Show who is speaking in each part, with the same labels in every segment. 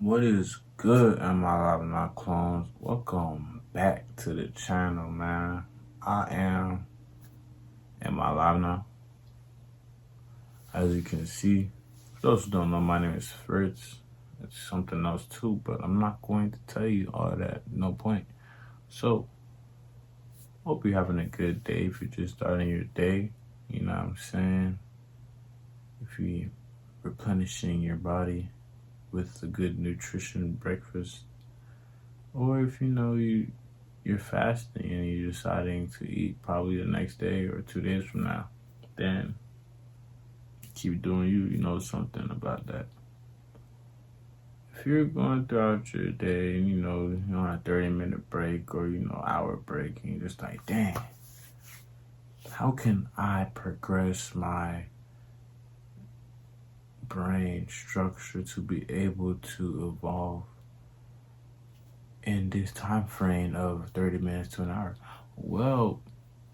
Speaker 1: What is good, Amilivenow clones? Welcome back to the channel, man. I am Amilivenow. As you can see, for those who don't know, my name is Fweatz. It's something else too, but I'm not going to tell you all that. No point. So, hope you're having a good day. If you're just starting your day, you know what I'm saying? If you're replenishing your body with a good nutrition breakfast, or if you're fasting and you're deciding to eat probably the next day or 2 days from now, then keep doing you know something about that. If you're going throughout your day and you're on a 30-minute break or hour break, and you're just like, dang, how can I progress my brain structure to be able to evolve in this time frame of 30 minutes to an hour? Well,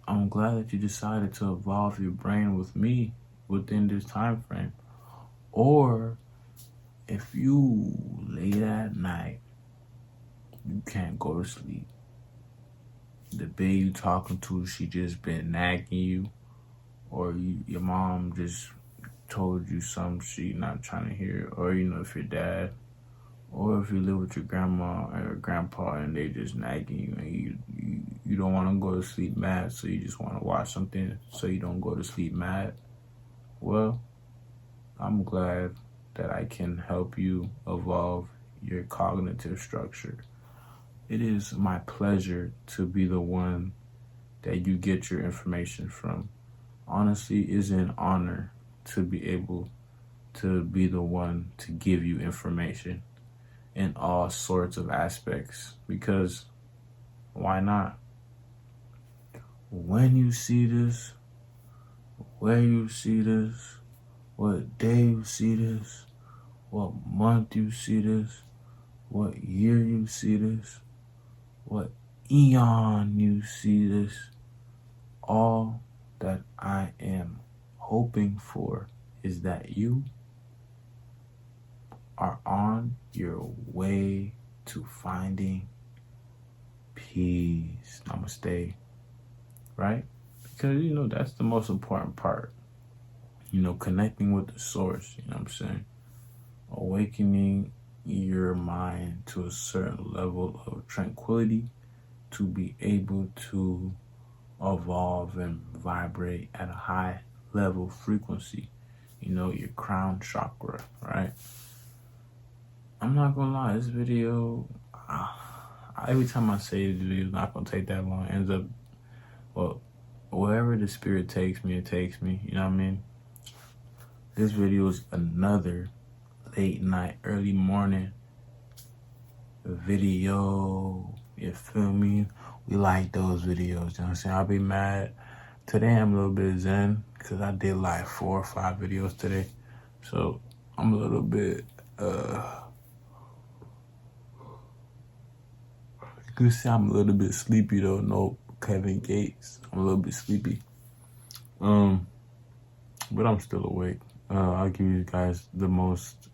Speaker 1: I'm glad that you decided to evolve your brain with me within this time frame. Or if you late at night, you can't go to sleep, the babe you talking to, she just been nagging you, or your mom just told you something she not trying to hear, or if your dad, or if you live with your grandma or your grandpa and they just nagging you, and you don't want to go to sleep mad, so you just want to watch something so you don't go to sleep mad. Well, I'm glad that I can help you evolve your cognitive structure. It is my pleasure to be the one that you get your information from. Honestly, it's an honor to be able to be the one to give you information in all sorts of aspects, because why not? When you see this, where you see this, what day you see this, what month you see this, what year you see this, what eon you see this, all that I am hoping for is that you are on your way to finding peace. Namaste. Right? Because, that's the most important part. Connecting with the source, you know what I'm saying? Awakening your mind to a certain level of tranquility to be able to evolve and vibrate at a high level frequency. Your crown chakra, right? I'm not gonna lie, this video, every time I say this video is not gonna take that long, it ends up, well, wherever the spirit takes me, it takes me, you know what I mean? This video is another late night, early morning video, you feel me? We like those videos, you know what I'm saying? I'll be mad. Today I'm a little bit zen, because I did like 4 or 5 videos today. So I'm a little bit, you could say I'm a little bit sleepy though, no Kevin Gates. I'm a little bit sleepy. But I'm still awake. I'll give you guys the most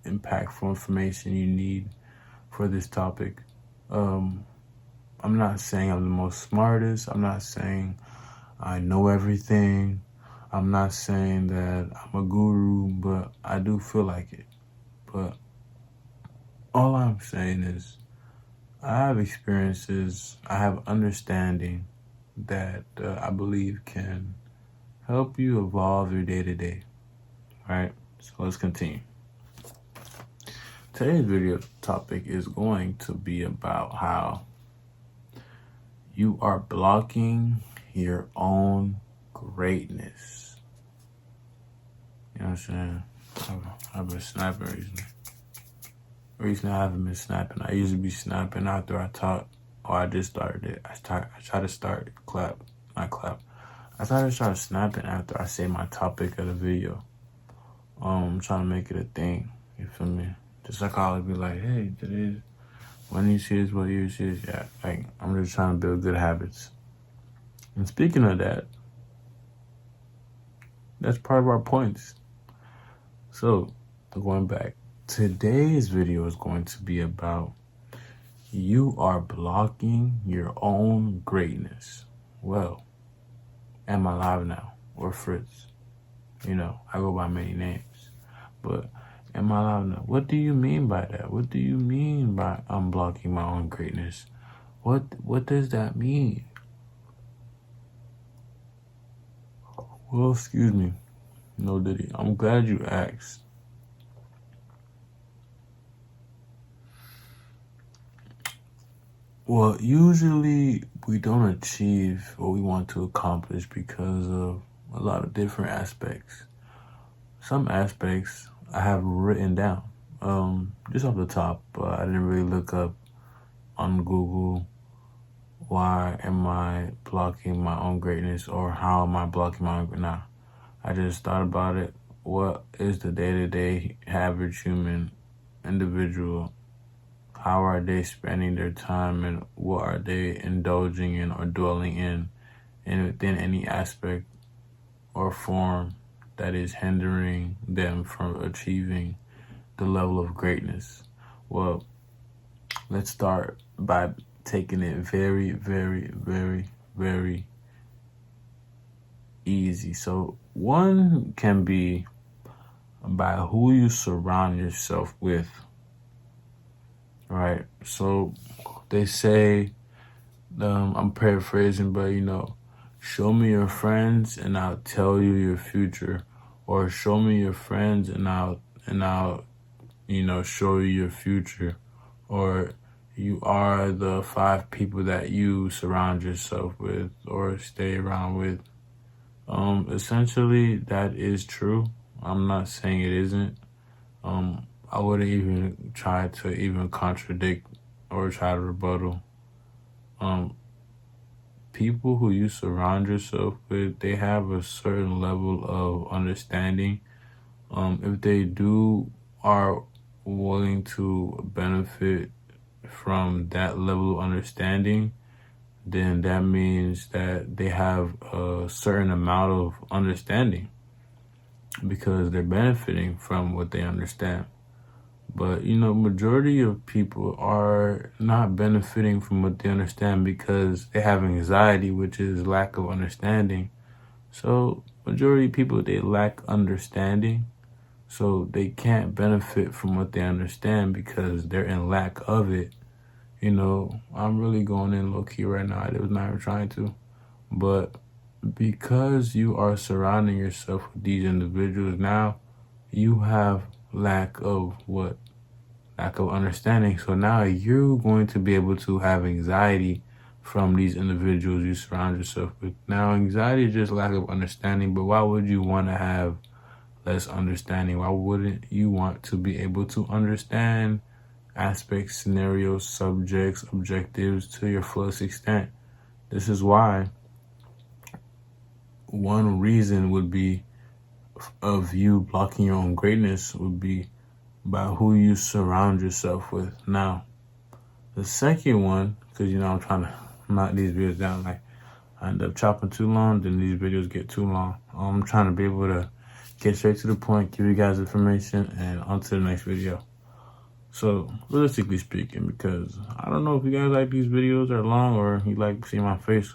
Speaker 1: impactful information you need for this topic. I'm not saying I'm the most smartest. I'm not saying I know everything. I'm not saying that I'm a guru, but I do feel like it. But all I'm saying is I have experiences, I have understanding that I believe can help you evolve your day-to-day. All right, so let's continue. Today's video topic is going to be about how you are blocking your own greatness. You know what I'm saying? I've been snapping recently. Recently, I haven't been snapping. I usually be snapping after I talk, or I just started it. I try to start not clap. I try to start snapping after I say my topic of the video. I'm trying to make it a thing. You feel me? Just like I always be like, hey, today's when you see this, what you see this, yeah. Like, I'm just trying to build good habits. And speaking of that, that's part of our points. So, going back, Today's video is going to be about you are blocking your own greatness. Well, am I live now? Or Fritz? You know, I go by many names. But am I live now? What do you mean by that? What do you mean by unblocking my own greatness? What does that mean? Well, excuse me. No diddy. I'm glad you asked. Well, usually we don't achieve what we want to accomplish because of a lot of different aspects. Some aspects I have written down, just off the top, but I didn't really look up on Google why am I blocking my own greatness or how am I blocking my own greatness. Nah, I just thought about it. What is the day-to-day average human individual? How are they spending their time and what are they indulging in or dwelling in and within any aspect or form that is hindering them from achieving the level of greatness? Well, let's start by taking it very, very, very, very easy. So one can be by who you surround yourself with. Right. So they say, I'm paraphrasing, but show me your friends and I'll tell you your future, or show me your friends and I'll show you your future, or you are the 5 people that you surround yourself with or stay around with. Essentially that is true. I'm not saying it isn't. I wouldn't even try to even contradict or try to rebuttal. People who you surround yourself with, they have a certain level of understanding. If they are willing to benefit from that level of understanding, then that means that they have a certain amount of understanding because they're benefiting from what they understand. But, majority of people are not benefiting from what they understand because they have anxiety, which is lack of understanding. So majority of people, they lack understanding. So they can't benefit from what they understand because they're in lack of it. I'm really going in low key right now. I was not even trying to. But because you are surrounding yourself with these individuals now, you have lack of what? Lack of understanding. So now you're going to be able to have anxiety from these individuals you surround yourself with. Now, anxiety is just lack of understanding, but why would you want to have less understanding? Why wouldn't you want to be able to understand aspects, scenarios, subjects, objectives to your fullest extent? This is why one reason would be of you blocking your own greatness would be by who you surround yourself with. Now, the second one, because I'm trying to knock these videos down, like I end up chopping too long, then these videos get too long. I'm trying to be able to get straight to the point, give you guys information, and on to the next video. So, realistically speaking, because I don't know if you guys like these videos are long or you like seeing my face.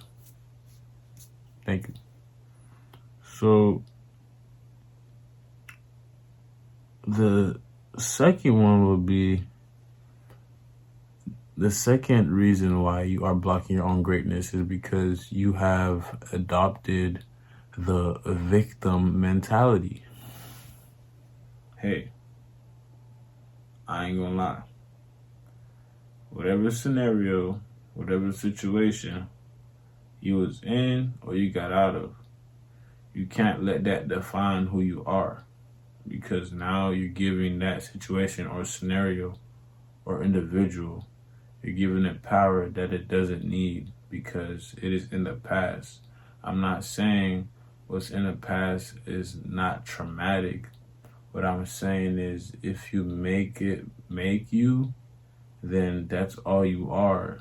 Speaker 1: Thank you. So, the second one would be the second reason why you are blocking your own greatness is because you have adopted the victim mentality. Hey, I ain't gonna lie. Whatever scenario, whatever situation you was in or you got out of, you can't let that define who you are, because now you're giving that situation or scenario or individual, you're giving it power that it doesn't need because it is in the past. I'm not saying what's in the past is not traumatic. What I'm saying is if you make it make you, then that's all you are.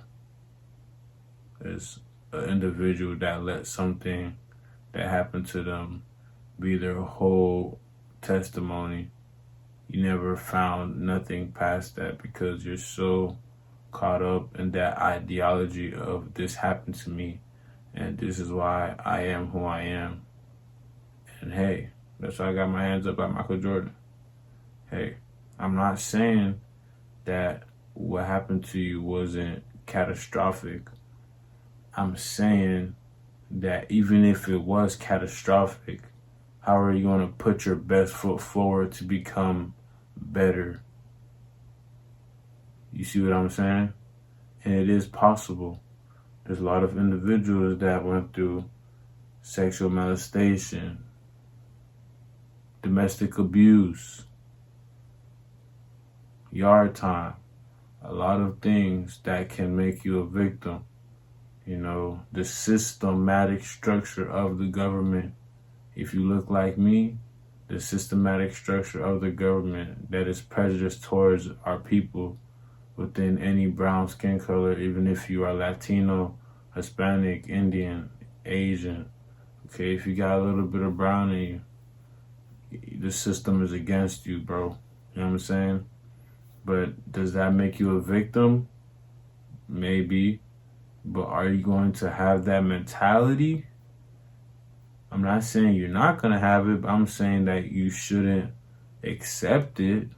Speaker 1: As an individual that let something that happened to them be their whole testimony you never found nothing past that because you're so caught up in that ideology of this happened to me and this is why I am who I am. And hey, that's why I got my hands up at Michael Jordan. Hey, I'm not saying that what happened to you wasn't catastrophic. I'm saying that even if it was catastrophic, how are you going to put your best foot forward to become better? You see what I'm saying? And it is possible. There's a lot of individuals that went through sexual molestation, domestic abuse, yard time, a lot of things that can make you a victim. You know, the systematic structure of the government. If you look like me, the systematic structure of the government that is prejudiced towards our people within any brown skin color, even if you are Latino, Hispanic, Indian, Asian. Okay, if you got a little bit of brown in you, the system is against you, bro. You know what I'm saying? But does that make you a victim? Maybe. But are you going to have that mentality? I'm not saying you're not going to have it, but I'm saying that you shouldn't accept it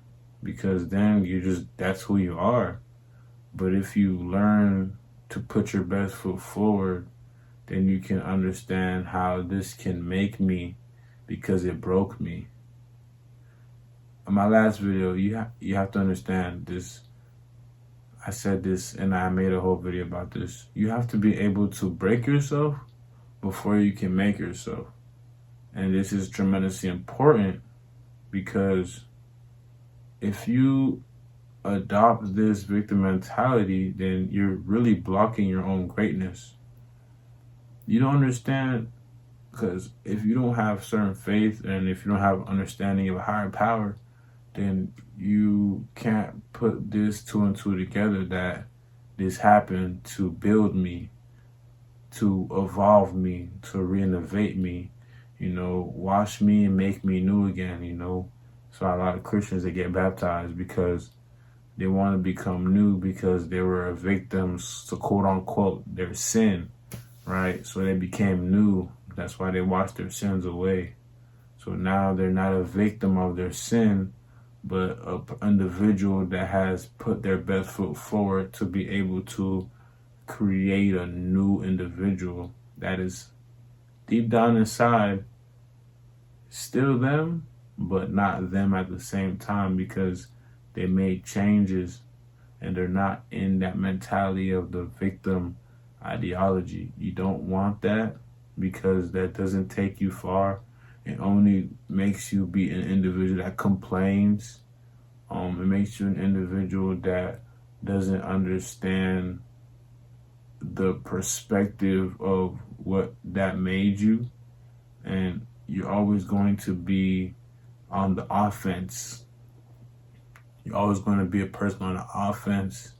Speaker 1: because then that's who you are. But if you learn to put your best foot forward, then you can understand how this can make me because it broke me. In my last video, you have to understand this. I said this and I made a whole video about this. You have to be able to break yourself before you can make yourself. And this is tremendously important because if you adopt this victim mentality, then you're really blocking your own greatness. You don't understand, because if you don't have certain faith and if you don't have understanding of a higher power, then you can't put this two and two together that this happened to build me, to evolve me, to renovate me, wash me and make me new again, So a lot of Christians, they get baptized because they want to become new because they were a victim to quote unquote their sin, right? So they became new. That's why they washed their sins away. So now they're not a victim of their sin, but an individual that has put their best foot forward to be able to create a new individual that is deep down inside still them, but not them at the same time because they made changes and they're not in that mentality of the victim ideology. You don't want that because that doesn't take you far. It only makes you be an individual that complains. It makes you an individual that doesn't understand the perspective of what that made you. And you're always going to be on the offense. You're always going to be a person on the offense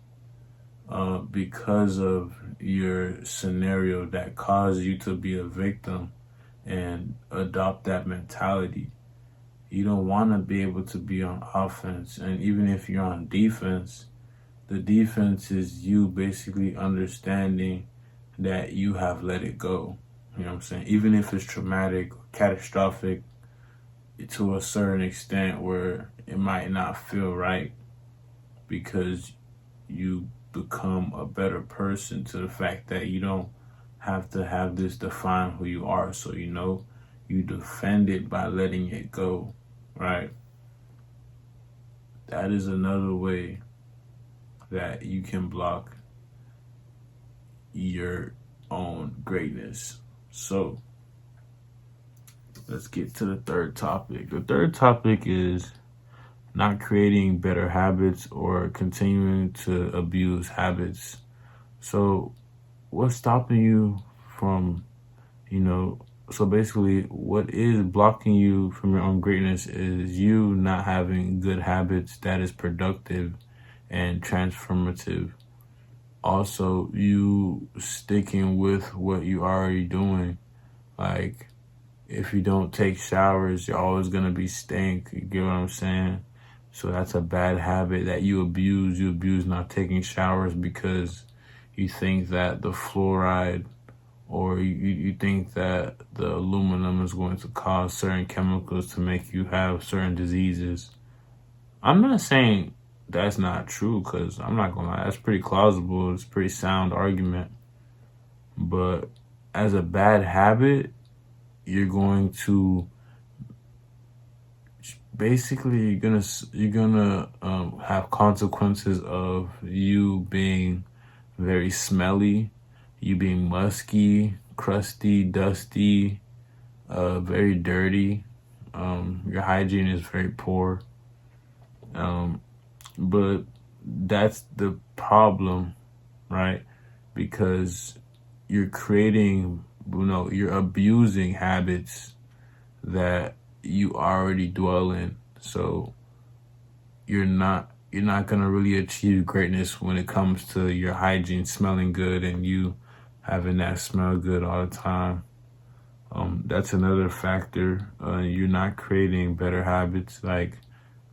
Speaker 1: because of your scenario that caused you to be a victim and adopt that mentality. You don't want to be able to be on offense. And even if you're on defense, the defense is you basically understanding that you have let it go. You know what I'm saying? Even if it's traumatic or catastrophic to a certain extent where it might not feel right because you become a better person to the fact that you don't have to have this define who you are. So, you defend it by letting it go, right? That is another way that you can block your own greatness. So, let's get to the third topic. The third topic is not creating better habits or continuing to abuse habits. So, what's stopping you from, so basically what is blocking you from your own greatness is you not having good habits that is productive and transformative. Also, you sticking with what you already doing. Like, if you don't take showers, you're always going to be stink. You get what I'm saying? So that's a bad habit that you abuse. You abuse not taking showers because you think that the fluoride, or you think that the aluminum is going to cause certain chemicals to make you have certain diseases. I'm not saying that's not true, because I'm not gonna lie, that's pretty plausible. It's a pretty sound argument. But as a bad habit, you're going to basically you're gonna have consequences of you being very smelly, you being musky, crusty, dusty, very dirty. Your hygiene is very poor. But that's the problem, right? Because you're creating, you're abusing habits that you already dwell in. So you're not gonna really achieve greatness when it comes to your hygiene smelling good and you having that smell good all the time. That's another factor. You're not creating better habits like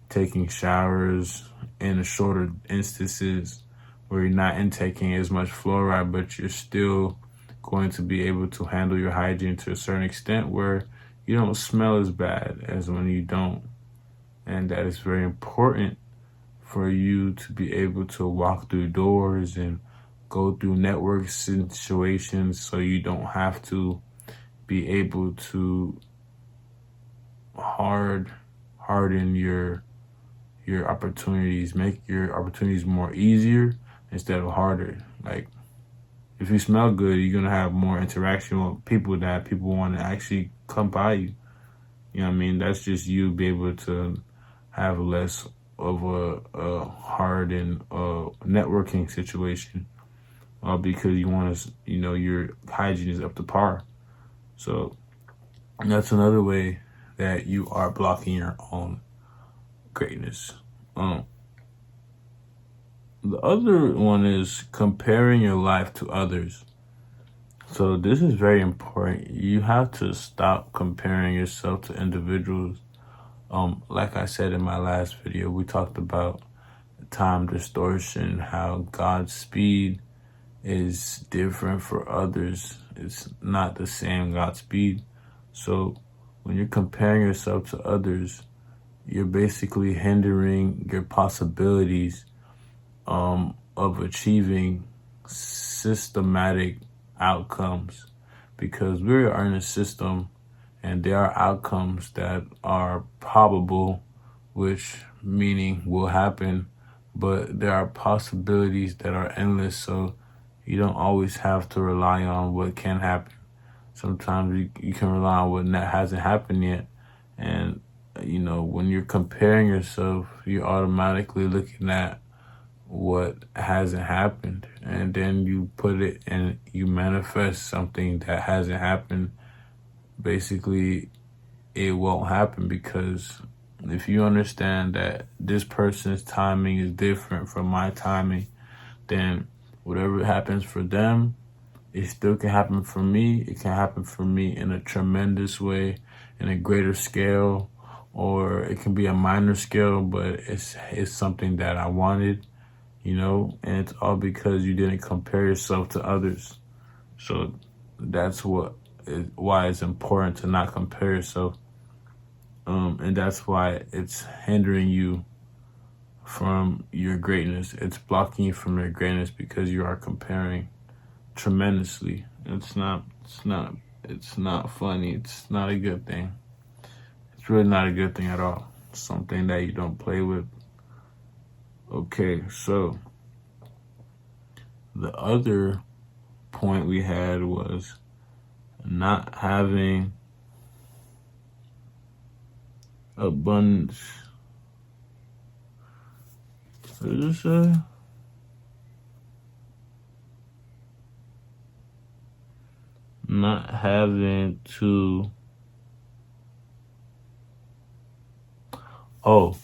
Speaker 1: taking showers in shorter instances where you're not intaking as much fluoride, but you're still going to be able to handle your hygiene to a certain extent where you don't smell as bad as when you don't. And that is very important for you to be able to walk through doors and go through network situations, so you don't have to be able to harden your opportunities, make your opportunities more easier instead of harder. Like, if you smell good, you're gonna have more interaction with people that people want to actually come by you. You know what I mean? That's just you be able to have less of a hardened networking situation, because you want to, your hygiene is up to par. So that's another way that you are blocking your own greatness. The other one is comparing your life to others. So this is very important. You have to stop comparing yourself to individuals. Like I said in my last video, we talked about time distortion, how God's speed is different for others. It's not the same God's speed. So when you're comparing yourself to others, you're basically hindering your possibilities of achieving systematic outcomes, because we are in a system and there are outcomes that are probable, which meaning will happen, but there are possibilities that are endless. So you don't always have to rely on what can happen. Sometimes you can rely on what hasn't happened yet. And, when you're comparing yourself, you're automatically looking at what hasn't happened. And then you put it and you manifest something that hasn't happened. Basically, it won't happen, because if you understand that this person's timing is different from my timing, then whatever happens for them, it still can happen for me. It can happen for me in a tremendous way, in a greater scale, or it can be a minor scale, but it's something that I wanted, and it's all because you didn't compare yourself to others. So that's why it's important to not compare yourself. And that's why it's hindering you from your greatness. It's blocking you from your greatness because you are comparing tremendously. It's not funny. It's not a good thing. It's really not a good thing at all. It's something that you don't play with. Okay, so the other point we had was not having abundance. What did it say? Not having to. Oh,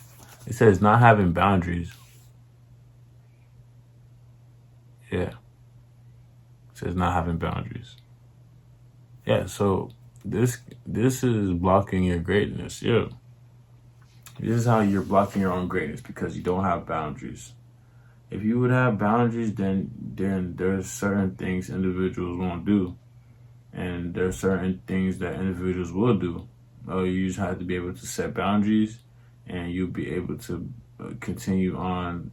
Speaker 1: it says not having boundaries. Yeah. It says not having boundaries. Yeah, so this is blocking your greatness. Yeah. This is how you're blocking your own greatness, because you don't have boundaries. If you would have boundaries, then there's certain things individuals won't do, and there's certain things that individuals will do. You just have to be able to set boundaries, and you'll be able to continue on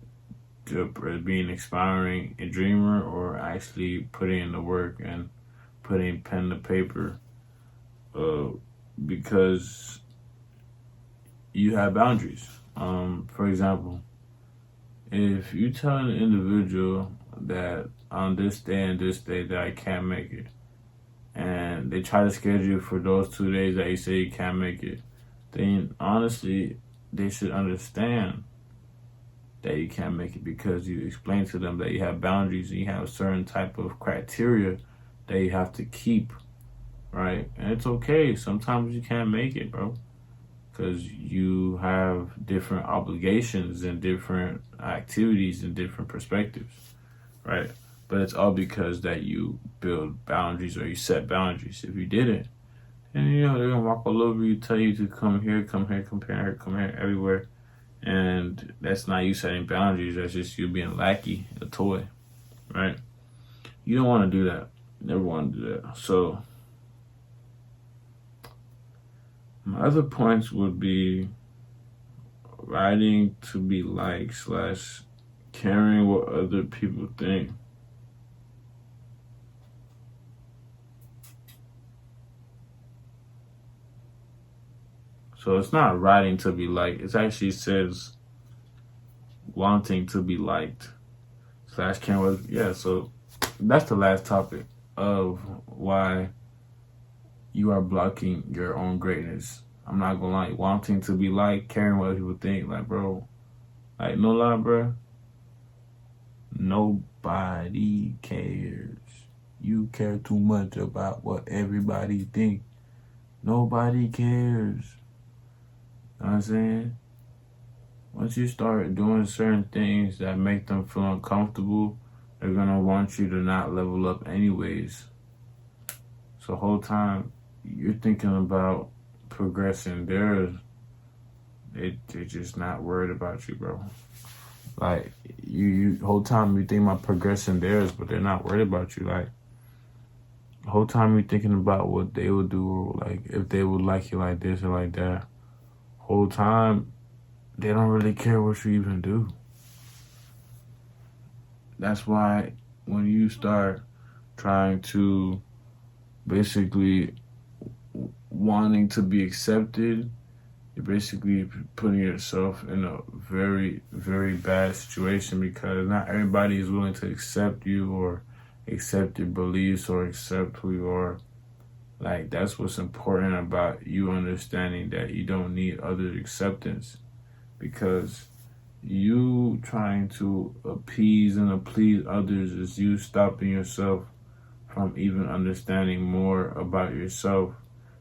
Speaker 1: to being aspiring a dreamer, or actually putting in the work and putting pen to paper, because you have boundaries. For example, if you tell an individual that on this day and this day that I can't make it, and they try to schedule you for those 2 days that you say you can't make it, then honestly, they should understand that you can't make it, because you explain to them that you have boundaries and you have a certain type of criteria that you have to keep, right? And it's okay. Sometimes you can't make it, bro, because you have different obligations and different activities and different perspectives, right? But it's all because that you build boundaries, or you set boundaries. If you didn't, then they're gonna walk all over you, tell you to come here, come here, come here, come here, everywhere. And that's not you setting boundaries, that's just you being lackey, a toy, right? You don't want to do that. Never want to do that. So my other points would be writing to be liked / caring what other people think. So it's not writing to be liked. It actually says wanting to be liked / caring what. Yeah, so that's the last topic of why you are blocking your own greatness. I'm not gonna lie, wanting to be liked, caring what people think. Like, bro, like, no lie, bro. Nobody cares. You care too much about what everybody thinks. Nobody cares. You know what I'm saying? Once you start doing certain things that make them feel uncomfortable, they're gonna want you to not level up anyways. So the whole time you're thinking about progressing, they're just not worried about you, bro. Like, you whole time you think about progressing theirs, but they're not worried about you. Like, the whole time you're thinking about what they would do, or like if they would like you like this or like that. Whole time they don't really care what you even do. That's why when you start trying to basically wanting to be accepted, you're basically putting yourself in a very, very bad situation, because not everybody is willing to accept you, or accept your beliefs, or accept who you are. Like, that's what's important about you understanding that you don't need other acceptance, because you trying to appease and please others is you stopping yourself from even understanding more about yourself.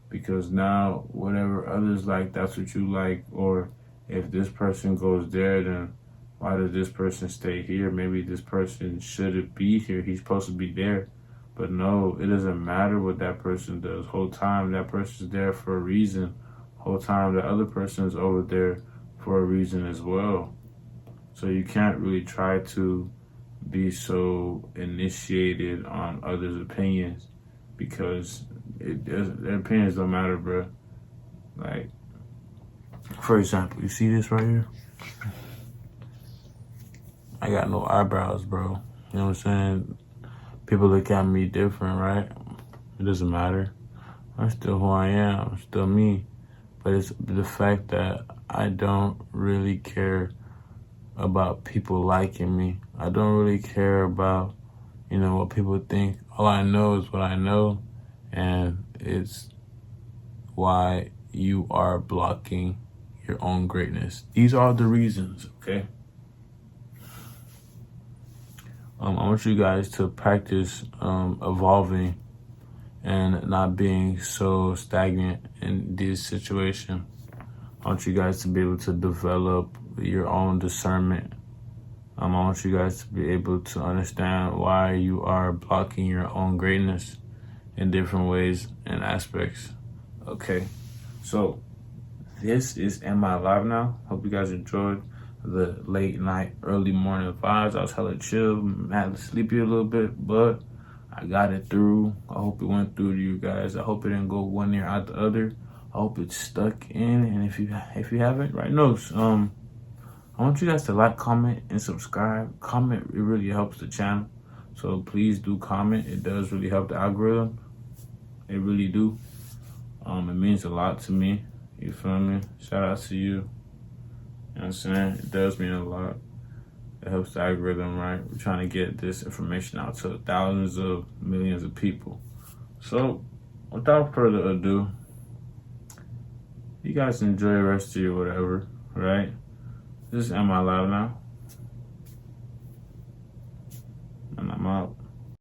Speaker 1: Because now whatever others like, that's what you like. Or if this person goes there, then why does this person stay here? Maybe this person shouldn't be here. He's supposed to be there. But no, it doesn't matter what that person does. Whole time that person's there for a reason. Whole time the other person's over there for a reason as well. So you can't really try to be so initiated on others' opinions, because their opinions don't matter, bro. Like, for example, you see this right here? I got no eyebrows, bro. You know what I'm saying? People look at me different, right? It doesn't matter. I'm still who I am. I'm still me. But it's the fact that I don't really care about people liking me. I don't really care about, what people think. All I know is what I know, and it's why you are blocking your own greatness. These are the reasons, okay? I want you guys to practice evolving and not being so stagnant in this situation. I want you guys to be able to develop your own discernment. I want you guys to be able to understand why you are blocking your own greatness in different ways and aspects. Okay, so This is Am I Live Now? Hope you guys enjoyed the late night, early morning vibes. I was hella chill, had sleepy a little bit, but I got it through. I hope it went through to you guys. I hope it didn't go one ear out the other. I hope it's stuck in. And if you haven't, write notes. I want you guys to like, comment, and subscribe. Comment, it really helps the channel. So please do comment. It does really help the algorithm. It really do. It means a lot to me. You feel me? Shout out to you. You know what I'm saying? It does mean a lot. It helps the algorithm, right? We're trying to get this information out to thousands of millions of people. So, without further ado, you guys enjoy the rest of your whatever, right? This is Am I Live Now? And I'm out.